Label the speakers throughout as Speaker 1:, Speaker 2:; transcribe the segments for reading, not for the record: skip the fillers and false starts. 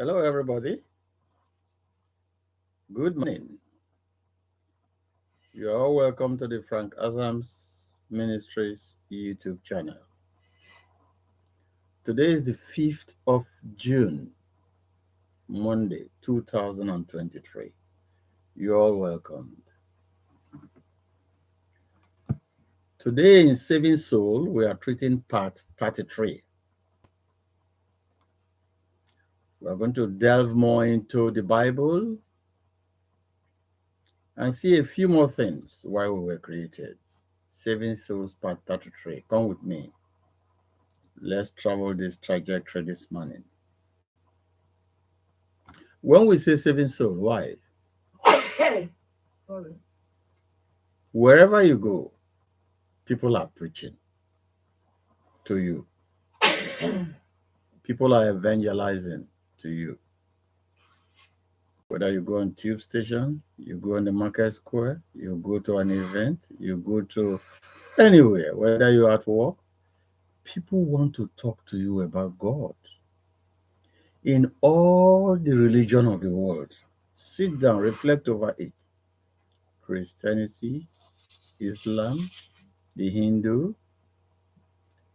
Speaker 1: Hello, everybody. Good morning. You are all welcome to the Frank Azam's Ministries YouTube channel. Today is the 5th of June, Monday, 2023. You are all welcome. Today in Saving Soul, we are treating part 33. We are going to delve more into the Bible and see a few more things why we were created. Saving Souls part 33. Come with me. Let's travel this trajectory this morning. When we say saving soul, why?
Speaker 2: Sorry.
Speaker 1: Wherever you go, people are preaching to you. People are evangelizing to you. Whether you go on tube station, you go on the market square, you go to an event, you go to anywhere, whether you're at work, people want to talk to you about God. In all the religion of the world, sit down, reflect over it. Christianity, Islam, the Hindu,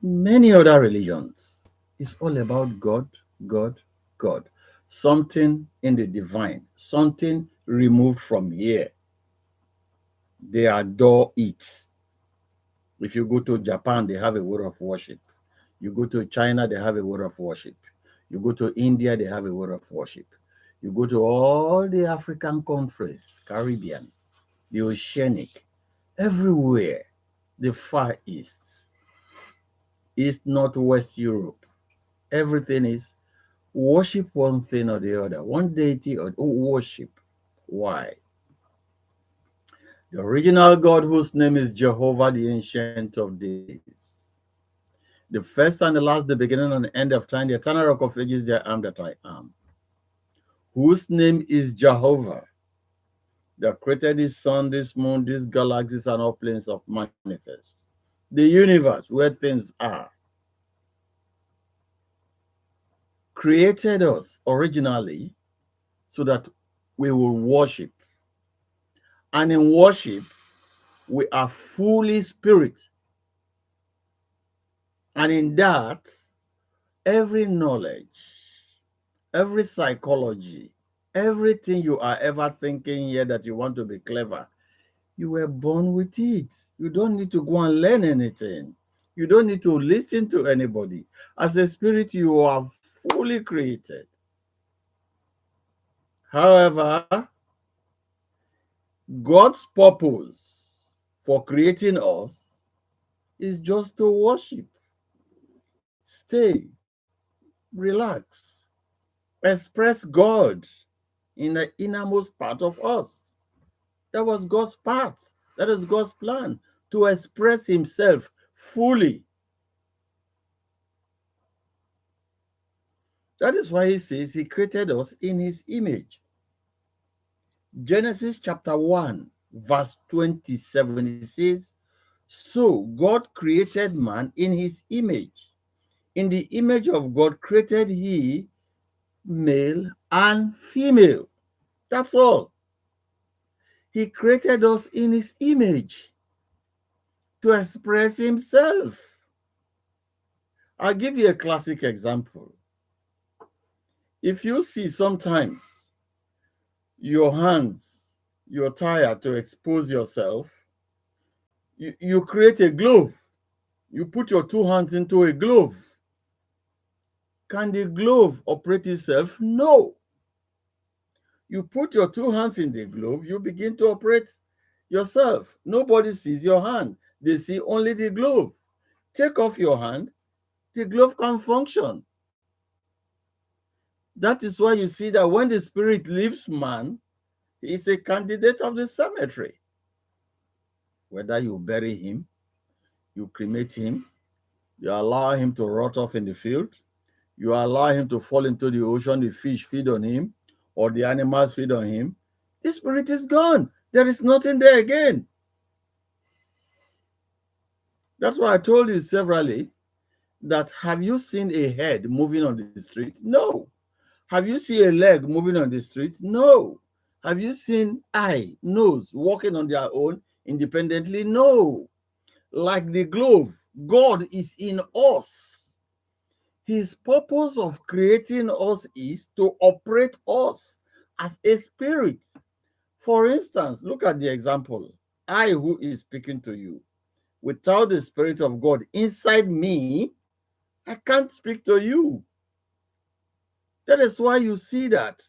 Speaker 1: many other religions. It's all about God, God, God. Something in the divine, something removed from here. They adore it. If you go to Japan, they have a word of worship. You go to China, they have a word of worship. You go to India, they have a word of worship. You go to all the African countries, Caribbean, the Oceanic, everywhere, the Far East, East, North, West Europe, everything is worship one thing or the other, one deity or worship. Why? The original God, whose name is Jehovah, the Ancient of Days, the first and the last, the beginning and the end of time, the eternal rock of ages, the I am that I am, whose name is Jehovah, that created this sun, this moon, these galaxies, and all planes of manifest, the universe where things are, created us originally so that we will worship. And in worship, we are fully spirit. And in that, every knowledge, every psychology, everything you are ever thinking here that you want to be clever, you were born with it. You don't need to go and learn anything. You don't need to listen to anybody. As a spirit, you are fully created. However, God's purpose for creating us is just to worship, stay, relax, express God in the innermost part of us. That was God's part. That is God's plan to express Himself fully. That is why He says He created us in His image. Genesis chapter 1, verse 27, it says, so God created man in His image. In the image of God created He male and female. That's all. He created us in His image to express Himself. I'll give you a classic example. If you see sometimes your hands, you're tired to expose yourself, you create a glove. You put your two hands into a glove. Can the glove operate itself? No. You put your two hands in the glove, you begin to operate yourself. Nobody sees your hand. They see only the glove. Take off your hand, the glove can function. That is why you see that when the spirit leaves man, he is a candidate of the cemetery. Whether you bury him, you cremate him, you allow him to rot off in the field, you allow him to fall into the ocean, the fish feed on him, or the animals feed on him, the spirit is gone. There is nothing there again. That's why I told you severally that have you seen a head moving on the street? No. Have you seen a leg moving on the street? No. Have you seen eye, nose walking on their own independently? No. Like the glove, God is in us. His purpose of creating us is to operate us as a spirit. For instance, look at the example. I, who is speaking to you, without the Spirit of God inside me, I can't speak to you. That is why you see that.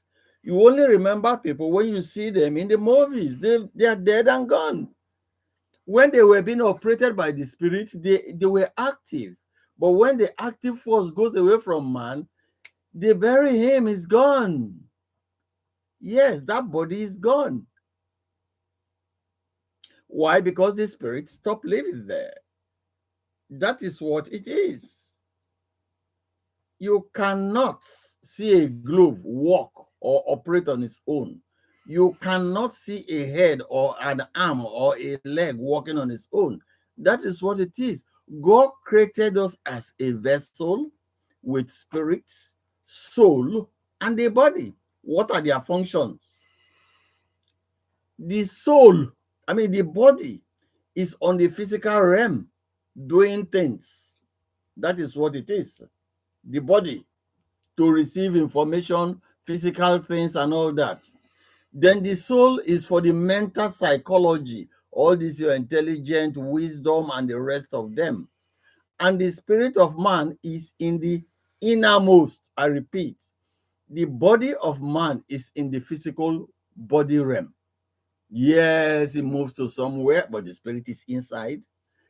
Speaker 1: You only remember people when you see them in the movies. They are dead and gone. When they were being operated by the Spirit, they were active. But when the active force goes away from man, they bury him, he's gone. Yes, that body is gone. Why? Because the Spirit stopped living there. That is what it is. You cannot see a glove walk or operate on its own. You cannot see a head or an arm or a leg walking on its own. That is what it is. God created us as a vessel with spirits, soul, and a body. What are their functions? The soul, the body, is on the physical realm doing things. That is what it is. The body, to receive information, physical things, and all that. Then the soul is for the mental psychology, all this your intelligent wisdom and the rest of them. And the spirit of man is in the innermost. I repeat, the body of man is in the physical body realm. Yes, he moves to somewhere, but the spirit is inside.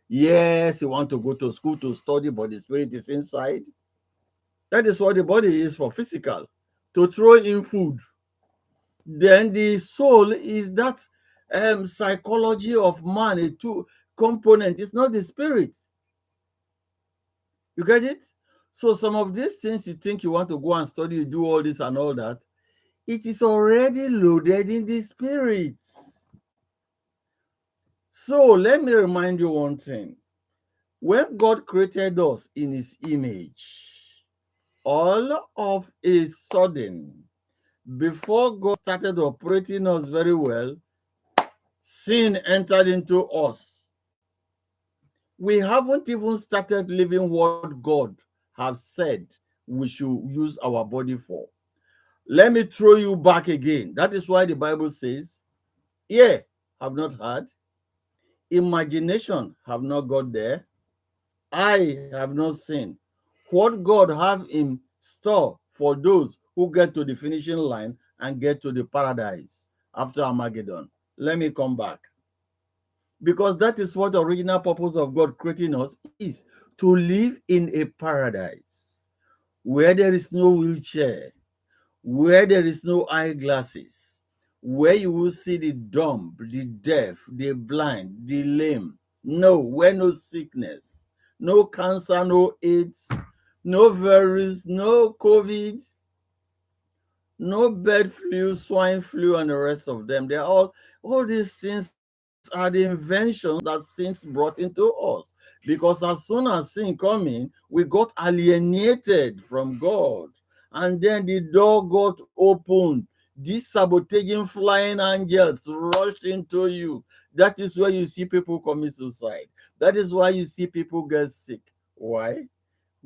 Speaker 1: Yes, he wants to go to school to study, but the spirit is inside. That is what the body is for, physical, to throw in food. Then the soul is that psychology of man, a two component. It's not the spirit. You get it? So some of these things you think you want to go and study, you do all this and all that, it is already loaded in the spirit. So let me remind you one thing. When God created us in his image, all of a sudden, before God started operating us very well, sin entered into us. We haven't even started living what God has said we should use our body for. Let me throw you back again. That is why the Bible says, ear have not heard, imagination have not got there, I have not seen what God have in store for those who get to the finishing line and get to the paradise after Armageddon. Let me come back. Because that is what the original purpose of God creating us is, to live in a paradise where there is no wheelchair, where there is no eyeglasses, where you will see the dumb, the deaf, the blind, the lame. No, where no sickness, no cancer, no AIDS, no virus, no COVID, no bird flu, swine flu, and the rest of them. They're all these things are the inventions that sins brought into us. Because as soon as sin come in, we got alienated from God. And then the door got opened. These sabotaging flying angels rushed into you. That is where you see people commit suicide. That is why you see people get sick. Why?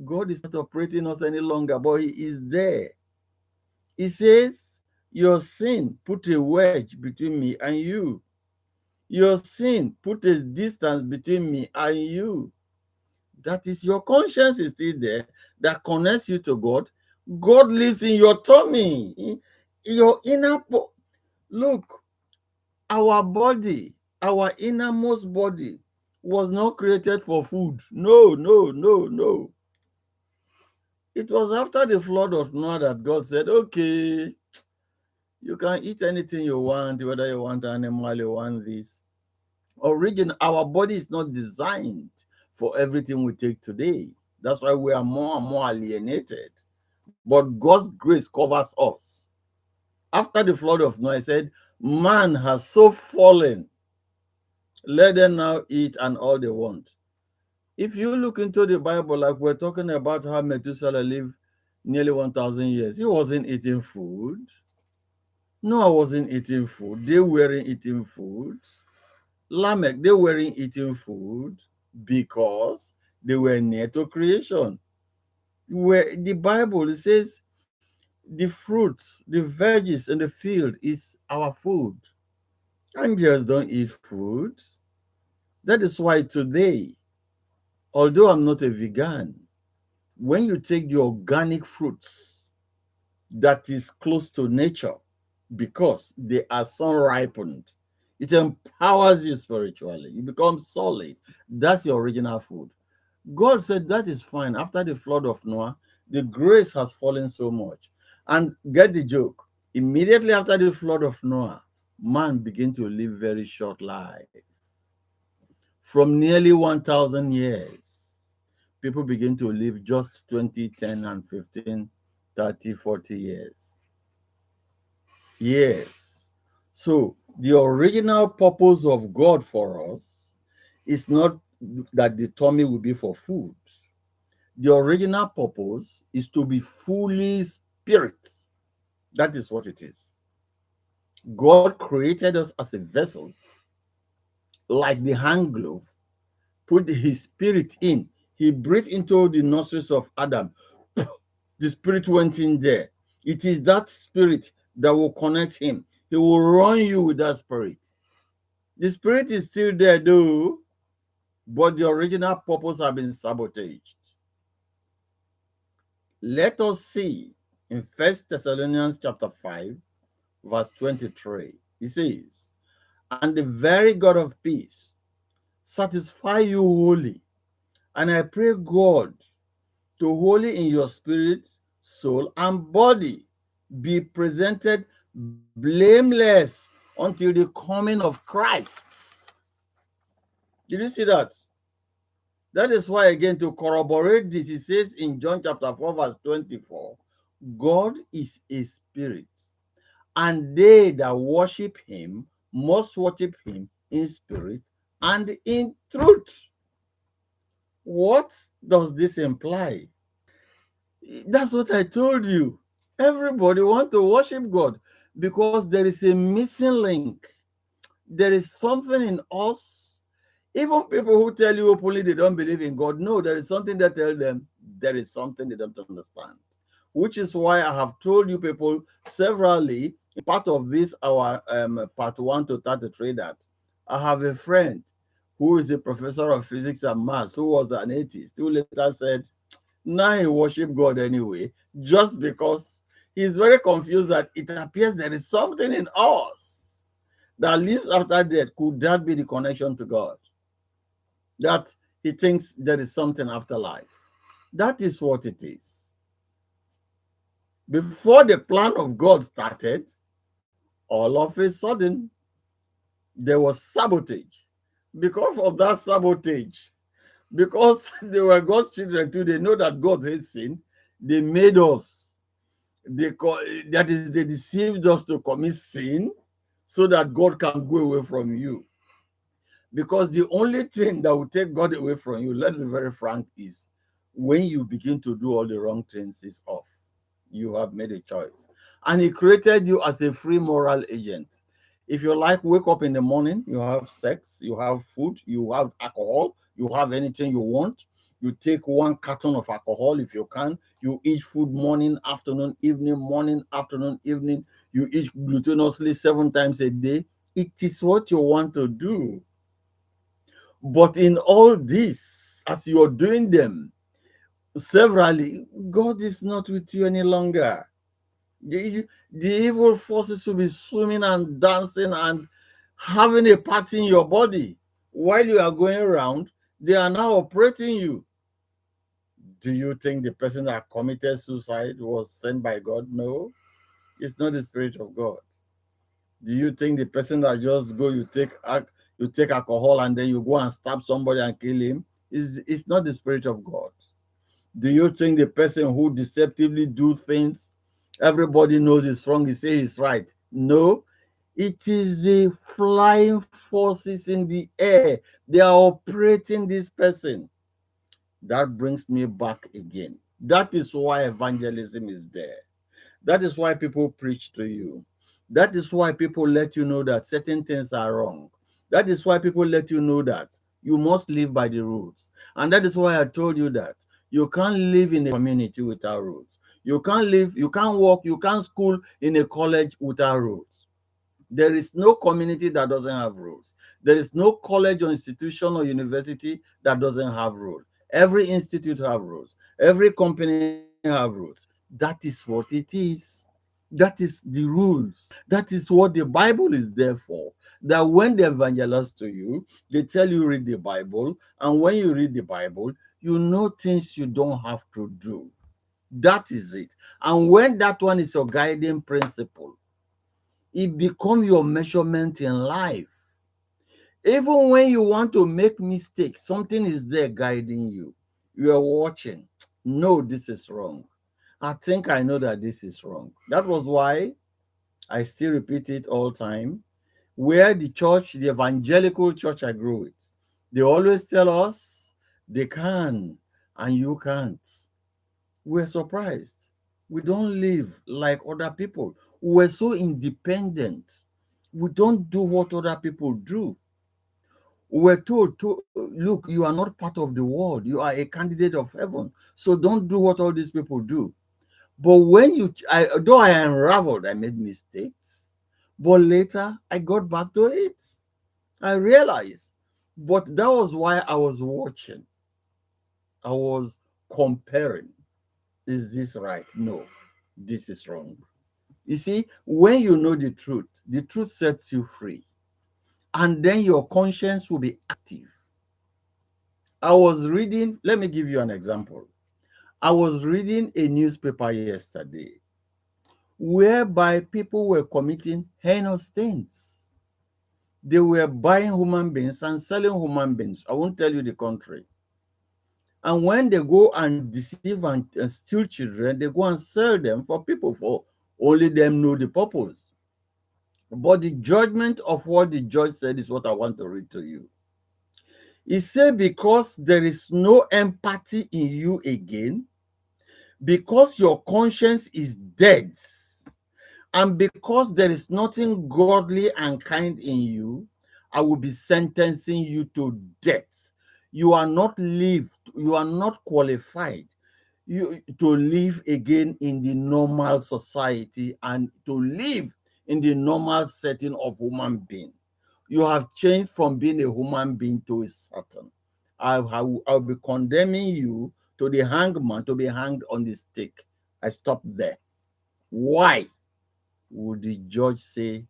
Speaker 1: God is not operating us any longer, but he is there. He says, your sin put a wedge between me and you. Your sin put a distance between me and you. That is, your conscience is still there that connects you to God. God lives in your tummy, in your inner. Look, our body, our innermost body, was not created for food. No, no, no, no. It was after the flood of Noah that God said, okay, you can eat anything you want, whether you want animal, you want this. Our body is not designed for everything we take today. That's why we are more and more alienated. But God's grace covers us. After the flood of Noah, he said, man has so fallen. Let them now eat and all they want. If you look into the Bible, like we're talking about how Methuselah lived nearly 1,000 years. He wasn't eating food. Noah wasn't eating food. They weren't eating food. Lamech, they weren't eating food because they were near to creation. Where the Bible says the fruits, the veggies in the field is our food. Angels don't eat food. That is why today, although I'm not a vegan, when you take the organic fruits that is close to nature, because they are sun ripened, it empowers you spiritually. You become solid. That's your original food. God said that is fine. After the flood of Noah, the grace has fallen so much. And get the joke. Immediately after the flood of Noah, man began to live very short life. From nearly 1,000 years, people begin to live just 20, 10, and 15, 30, 40 years. Yes. So the original purpose of God for us is not that the tummy will be for food. The original purpose is to be fully spirit. That is what it is. God created us as a vessel, like the hand glove, put his spirit in. He breathed into the nostrils of Adam. The spirit went in there. It is that spirit that will connect him. He will run you with that spirit. The spirit is still there, though, but the original purpose has been sabotaged. Let us see in First Thessalonians chapter 5, verse 23. He says, "And the very God of peace satisfy you wholly. And I pray God to wholly in your spirit, soul, and body be presented blameless until the coming of Christ." Did you see that? That is why, again, to corroborate this, he says in John chapter 4, verse 24, God is a spirit, and they that worship him must worship him in spirit and in truth. What does this imply? That's what I told you. Everybody want to worship God because there is a missing link. There is something in us. Even people who tell you openly they don't believe in God, no, there is something that tell them there is something they don't understand. Which is why I have told you people severally, part of this, our part 1 to 33, that I have a friend who is a professor of physics and maths who was an atheist, who later said, now he worship God anyway, just because he's very confused that it appears there is something in us that lives after death. Could that be the connection to God? That he thinks there is something after life. That is what it is. Before the plan of God started, all of a sudden, there was sabotage. Because of that sabotage, because they were God's children too, they know that God hates sin, they made us. That is, they deceived us to commit sin so that God can go away from you. Because the only thing that will take God away from you, let's be very frank, is when you begin to do all the wrong things, is off. You have made a choice. And he created you as a free moral agent. If you like, wake up in the morning, you have sex, you have food, you have alcohol, you have anything you want. You take 1 carton of alcohol if you can. You eat food morning, afternoon, evening, morning, afternoon, evening. You eat glutinously 7 times a day. It is what you want to do. But in all this, as you're doing them severally, God is not with you any longer. The evil forces will be swimming and dancing and having a party in your body while you are going around. They are now operating you. Do you think the person that committed suicide was sent by God? No, it's not the Spirit of God. Do you think the person that just go, you take alcohol and then you go and stab somebody and kill him? It's not the Spirit of God. Do you think the person who deceptively do things, everybody knows it's wrong, he say it's right? No, it is the flying forces in the air. They are operating this person. That brings me back again. That is why evangelism is there. That is why people preach to you. That is why people let you know that certain things are wrong. That is why people let you know that you must live by the rules. And that is why I told you that you can't live in a community without rules. You can't live, you can't work, you can't school in a college without rules. There is no community that doesn't have rules. There is no college or institution or university that doesn't have rules. Every institute have rules. Every company have rules. That is what it is. That is the rules. That is what the Bible is there for. That when they evangelize to you, they tell you read the Bible, and when you read the Bible, you know things you don't have to do. That is it. And when that one is your guiding principle, it becomes your measurement in life. Even when you want to make mistakes, something is there guiding you. You are watching. No, this is wrong. I think I know that this is wrong. That was why I still repeat it all time. Where the church, the evangelical church I grew with, they always tell us they can and you can't. We're surprised. We don't live like other people. We're so independent. We don't do what other people do. We're told to look, you are not part of the world, you are a candidate of heaven, so don't do what all these people do. But when though I unraveled, I made mistakes, but later I got back to it. I realized, but that was why I was watching. I was comparing. Is this right? No, this is wrong. You see, when you know the truth sets you free, and then your conscience will be active. I was reading, let me give you an example. I was reading a newspaper yesterday whereby people were committing heinous things. They were buying human beings and selling human beings. I won't tell you the country. And when they go and deceive and steal children, they go and sell them for people, for only them know the purpose. But the judgment of what the judge said is what I want to read to you. He said, because there is no empathy in you again, because your conscience is dead, and because there is nothing godly and kind in you, I will be sentencing you to death. You are not lived, you are not qualified to live again in the normal society and to live in the normal setting of human being. You have changed from being a human being to a Satan. I'll be condemning you to the hangman to be hanged on the stake. I stop there. Why would the judge say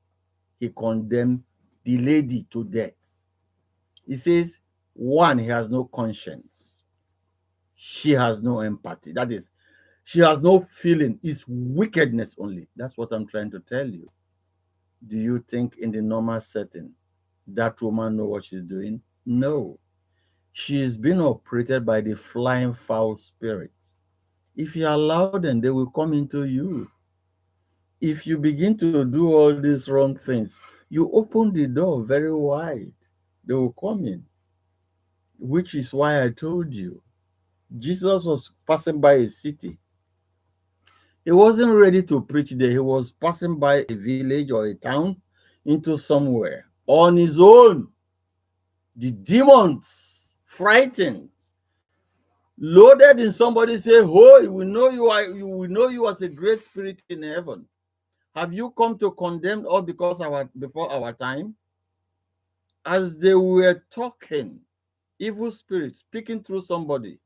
Speaker 1: he condemned the lady to death? He says, one, he has no conscience. She has no empathy. That is, she has no feeling. It's wickedness only. That's what I'm trying to tell you. Do you think in the normal setting that woman know what she's doing? No. She is being operated by the flying foul spirits. If you allow them, they will come into you. If you begin to do all these wrong things, you open the door very wide. They will come in, which is why I told you. Jesus was passing by a city. He wasn't ready to preach there. He was passing by a village or a town into somewhere on his own. The demons, frightened, loaded in somebody, say, "Oh, we know you are. We know you as a great spirit in heaven. Have you come to condemn all because before our time?" As they were talking, evil spirits speaking through somebody,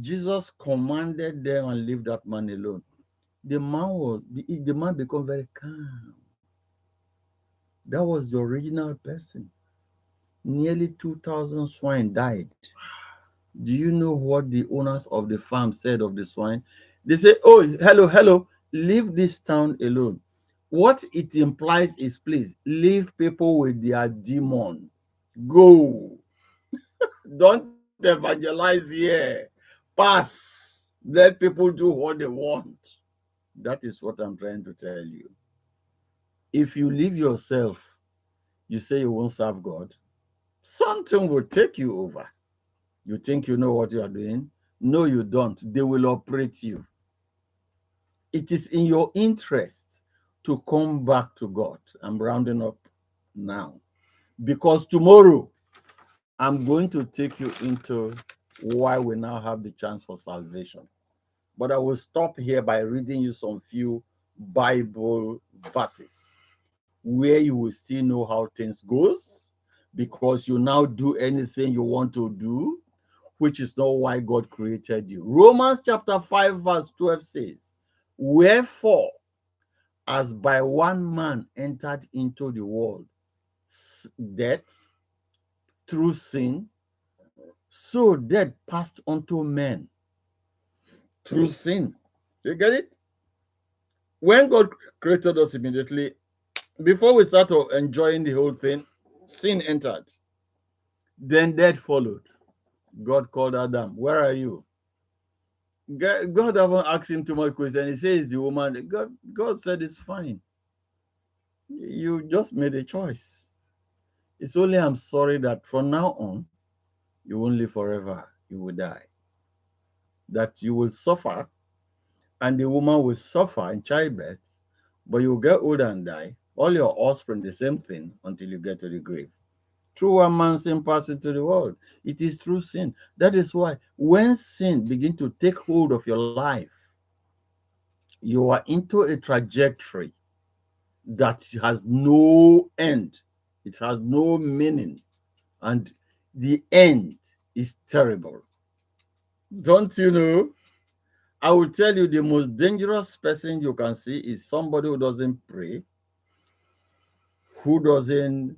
Speaker 1: Jesus commanded them and leave that man alone. The man became very calm. That was the original person. Nearly 2,000 swine died. Do you know what the owners of the farm said of the swine? They say, "Oh, hello, hello, leave this town alone." What it implies is, please leave people with their demon. Go. Don't evangelize here. Pass. Let people do what they want. That is what I'm trying to tell you. If you leave yourself, you say you won't serve God, something will take you over. You think you know what you are doing, No, you don't. They will operate you. It is in your interest to come back to God. I'm rounding up now. Because tomorrow, I'm going to take you into why we now have the chance for salvation. But I will stop here by reading you some few Bible verses where you will still know how things goes, because you now do anything you want to do, which is not why God created you. Romans chapter 5 verse 12 says, wherefore, as by one man entered into the world death through sin, so death passed unto men through sin. You get it? When God created us immediately, before we start enjoying the whole thing, sin entered. Then death followed. God called Adam, where are you? God haven't asked him too much questions. He says the woman, God said it's fine. You just made a choice. It's only I'm sorry that from now on, you won't live forever. You will die. That you will suffer, and the woman will suffer in childbirth, but you'll get old and die. All your offspring, the same thing until you get to the grave. Through one man sin passed into the world. It is through sin. That is why when sin begins to take hold of your life, you are into a trajectory that has no end. It has no meaning. And the end is terrible. Don't you know? I will tell you, the most dangerous person you can see is somebody who doesn't pray, who doesn't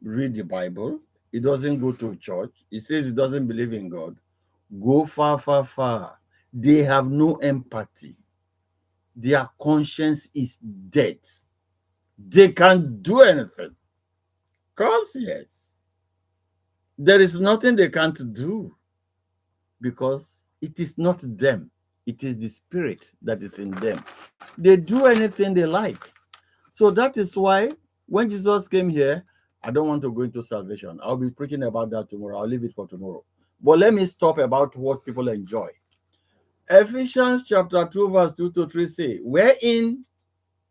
Speaker 1: read the Bible, he doesn't go to church, he says he doesn't believe in God. Go far, far, far. They have no empathy. Their conscience is dead. They can't do anything. Because, yes, there is nothing they can't do, because it is not them. It is the spirit that is in them. They do anything they like. So that is why when Jesus came here, I don't want to go into salvation. I'll be preaching about that tomorrow. I'll leave it for tomorrow. But let me stop about what people enjoy. Ephesians chapter 2 verse 2 to 3 say, wherein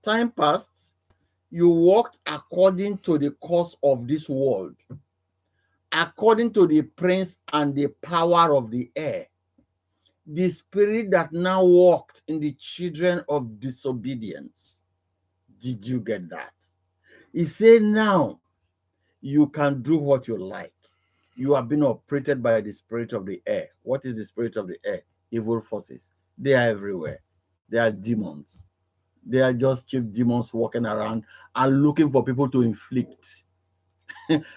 Speaker 1: time past you walked according to the course of this world, according to the prince and the power of the air, the spirit that now walked in the children of disobedience. Did you get that? He said, now you can do what you like. You have been operated by the spirit of the air. What is the spirit of the air? Evil forces. They are everywhere. They are demons. They are just cheap demons walking around and looking for people to inflict.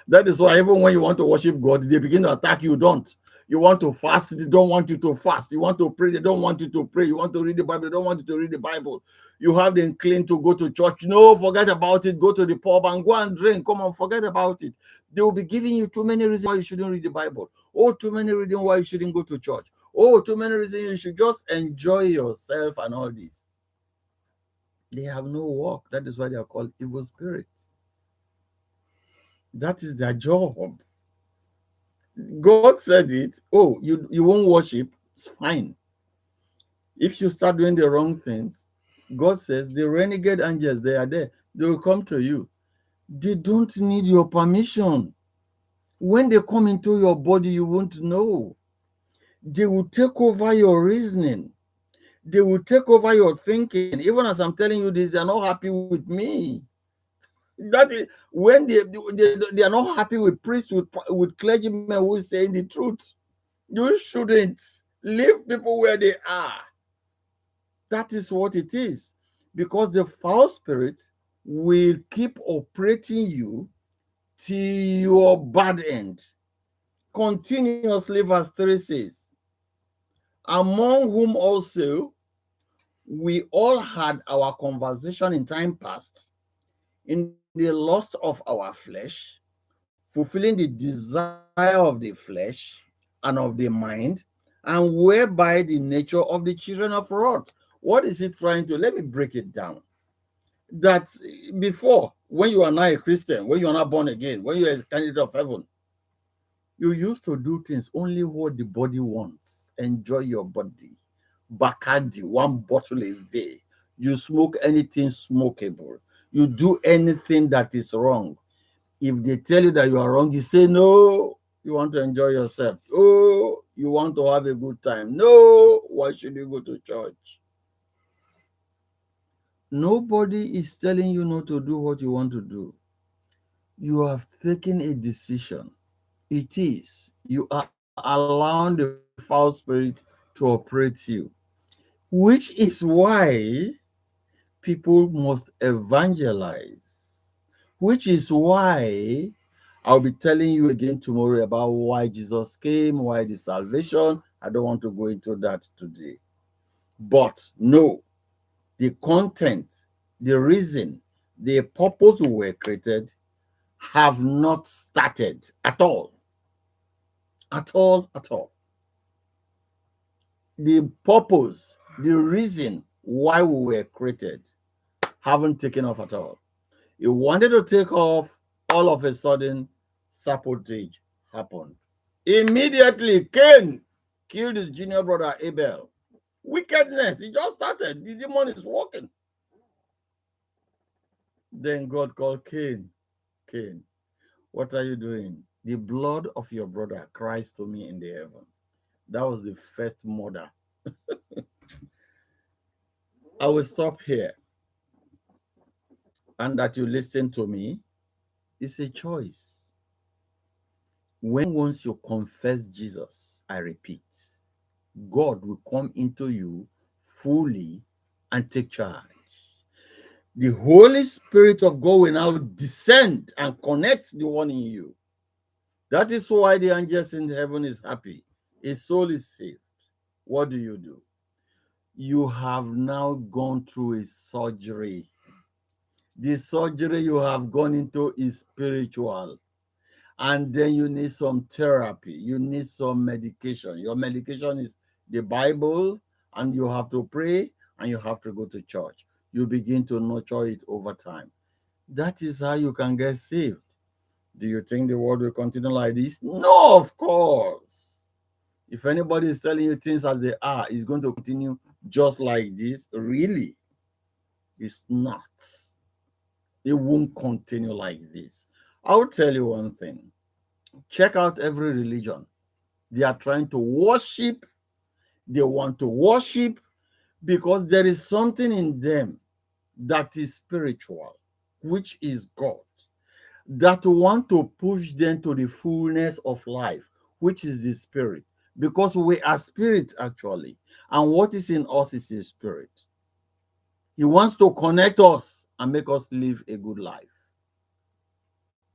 Speaker 1: That is why even when you want to worship God, they begin to attack you. Don't. You want to fast, they don't want you to fast. You want to pray, they don't want you to pray. You want to read the Bible, they don't want you to read the Bible. You have the inclination to go to church. No, forget about it. Go to the pub and go and drink. Come on, forget about it. They will be giving you too many reasons why you shouldn't read the Bible. Oh, too many reasons why you shouldn't go to church. Oh, too many reasons you should just enjoy yourself and all this. They have no work. That is why they are called evil spirits. That is their job. God said it. Oh, you won't worship. It's fine. If you start doing the wrong things, God says the renegade angels, they are there. They will come to you. They don't need your permission. When they come into your body, you won't know. They will take over your reasoning. They will take over your thinking. Even as I'm telling you this, they're not happy with me. That is when they are not happy with priests, with clergymen who is saying the truth. You shouldn't leave people where they are. That is what it is. Because the foul spirit will keep operating you till your bad end. Continuously, verse 3 says, among whom also we all had our conversation in time past, in the lust of our flesh, fulfilling the desire of the flesh and of the mind, and whereby the nature of the children of wrath. What is it trying to? Let me break it down. That before, when you are not a Christian, when you are not born again, when you are a candidate of heaven, you used to do things only what the body wants. enjoy your body. Bacardi, one bottle a day. You smoke anything smokable. You do anything that is wrong. If they tell you that you are wrong, you say no. You want to enjoy yourself. Oh, you want to have a good time. No, why should you go to church? Nobody is telling you not to do what you want to do. You have taken a decision. It is. You are allowing the foul spirit to operate you, which is why people must evangelize, which is why I'll be telling you again tomorrow about why Jesus came, why the salvation. I don't want to go into that today. But no, the content, the reason, the purpose we were created have not started at all. At all, at all. The purpose, the reason why we were created haven't taken off at all. It wanted to take off, all of a sudden, sabotage happened. Immediately, Cain killed his junior brother Abel. Wickedness, it just started. The demon is working. Then God called Cain. Cain, what are you doing? The blood of your brother cries to me in the heaven. That was the first murder. I will stop here. And that you listen to me is a choice. When once you confess Jesus, I repeat, God will come into you fully and take charge. The Holy Spirit of God will now descend and connect the one in you. That is why the angels in heaven is happy. His soul is saved. What do? You have now gone through a surgery. The surgery you have gone into is spiritual. And then you need some therapy. You need some medication. Your medication is the Bible, and you have to pray, and you have to go to church. You begin to nurture it over time. That is how you can get saved. Do you think the world will continue like this? No, of course. If anybody is telling you things as they are, it's going to continue just like this. Really, it's not. It won't continue like this. I'll tell you one thing. Check out every religion. They are trying to worship. They want to worship because there is something in them that is spiritual, which is God, that want to push them to the fullness of life, which is the spirit. Because we are spirit actually, and what is in us is a spirit. He wants to connect us and make us live a good life.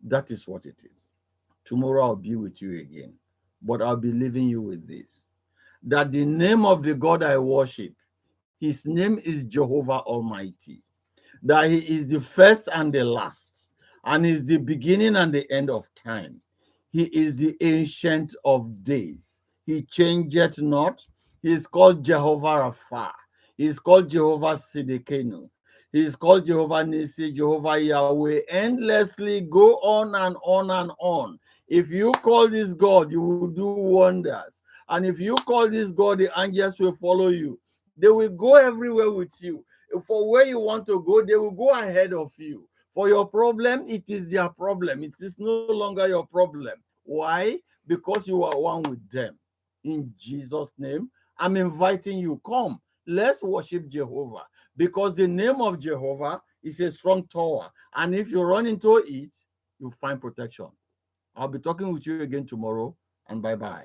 Speaker 1: That is what it is. Tomorrow I'll be with you again, but I'll be leaving you with this: that the name of the God I worship, his name is Jehovah Almighty, that he is the first and the last, and is the beginning and the end of time. He is the ancient of days. He changeth not. He is called Jehovah Rapha. He is called Jehovah Siddiqenu. He is called Jehovah Nisi, Jehovah Yahweh. Endlessly go on and on and on. If you call this God, you will do wonders. And if you call this God, the angels will follow you. They will go everywhere with you. For where you want to go, they will go ahead of you. For your problem, it is their problem. It is no longer your problem. Why? Because you are one with them. In Jesus' name, I'm inviting you. Come, let's worship Jehovah. Because the name of Jehovah is a strong tower. And if you run into it, you find protection. I'll be talking with you again tomorrow. And bye-bye.